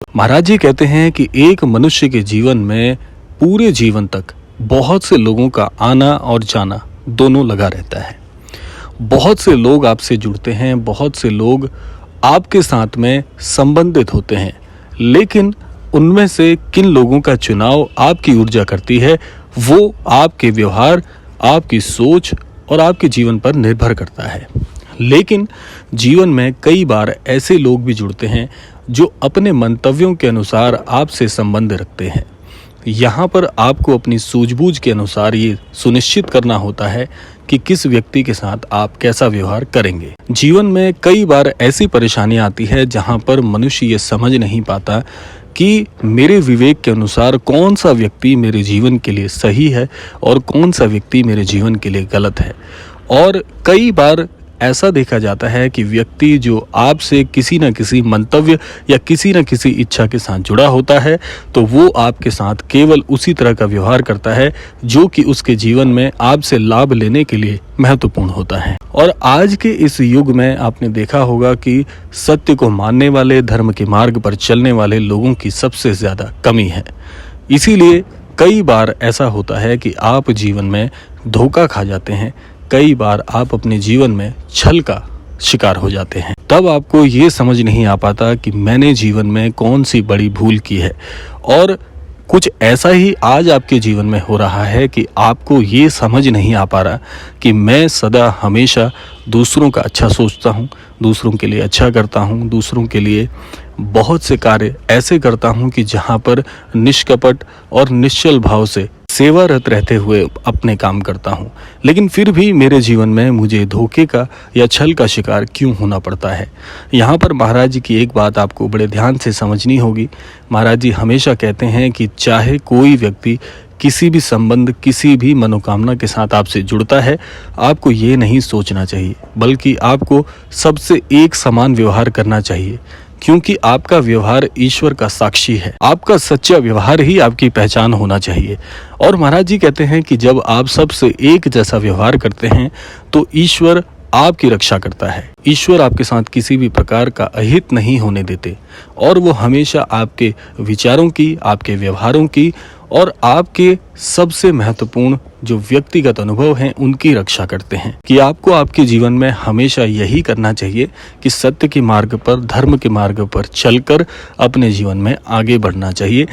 महाराज जी कहते हैं कि एक मनुष्य के जीवन में पूरे जीवन तक बहुत से लोगों का आना और जाना दोनों लगा रहता है। बहुत से लोग आपसे जुड़ते हैं, बहुत से लोग आपके साथ में संबंधित होते हैं, लेकिन उनमें से किन लोगों का चुनाव आपकी ऊर्जा करती है वो आपके व्यवहार, आपकी सोच और आपके जीवन पर निर्भर करता है। लेकिन जीवन में कई बार ऐसे लोग भी जुड़ते हैं जो अपने मंतव्यों के अनुसार आपसे संबंध रखते हैं। यहाँ पर आपको अपनी सूझबूझ के अनुसार ये सुनिश्चित करना होता है कि किस व्यक्ति के साथ आप कैसा व्यवहार करेंगे। जीवन में कई बार ऐसी परेशानियां आती है जहाँ पर मनुष्य ये समझ नहीं पाता कि मेरे विवेक के अनुसार कौन सा व्यक्ति मेरे जीवन के लिए सही है और कौन सा व्यक्ति मेरे जीवन के लिए गलत है। और कई बार ऐसा देखा जाता है कि व्यक्ति जो आपसे किसी न किसी मंतव्य या किसी न किसी इच्छा के साथ जुड़ा होता है तो वो आपके साथ केवल उसी तरह का व्यवहार करता है जो कि उसके जीवन में आपसे लाभ लेने के लिए महत्वपूर्ण होता है। और आज के इस युग में आपने देखा होगा कि सत्य को मानने वाले, धर्म के मार्ग पर चलने वाले लोगों की सबसे ज़्यादा कमी है। इसीलिए कई बार ऐसा होता है कि आप जीवन में धोखा खा जाते हैं, कई बार आप अपने जीवन में छल का शिकार हो जाते हैं। तब आपको ये समझ नहीं आ पाता कि मैंने जीवन में कौन सी बड़ी भूल की है। और कुछ ऐसा ही आज आपके जीवन में हो रहा है कि आपको ये समझ नहीं आ पा रहा कि मैं सदा हमेशा दूसरों का अच्छा सोचता हूँ, दूसरों के लिए अच्छा करता हूँ, दूसरों के लिए बहुत से कार्य ऐसे करता हूँ कि जहाँ पर निष्कपट और निश्चल भाव से सेवारत रहते हुए अपने काम करता हूँ, लेकिन फिर भी मेरे जीवन में मुझे धोखे का या छल का शिकार क्यों होना पड़ता है। यहाँ पर महाराज जी की एक बात आपको बड़े ध्यान से समझनी होगी। महाराज जी हमेशा कहते हैं कि चाहे कोई व्यक्ति किसी भी संबंध, किसी भी मनोकामना के साथ आपसे जुड़ता है, आपको ये नहीं सोचना चाहिए, बल्कि आपको सबसे एक समान व्यवहार करना चाहिए, क्योंकि आपका व्यवहार ईश्वर का साक्षी है। आपका सच्चा व्यवहार ही आपकी पहचान होना चाहिए। और महाराज जी कहते हैं कि जब आप सबसे एक जैसा व्यवहार करते हैं तो ईश्वर आपकी रक्षा करता है। ईश्वर आपके साथ किसी भी प्रकार का अहित नहीं होने देते और वो हमेशा आपके विचारों की, आपके व्यवहारों की और आपके सबसे महत्वपूर्ण जो व्यक्तिगत अनुभव हैं उनकी रक्षा करते हैं। कि आपको आपके जीवन में हमेशा यही करना चाहिए कि सत्य के मार्ग पर, धर्म के मार्ग पर चलकर अपने जीवन में आगे बढ़ना चाहिए।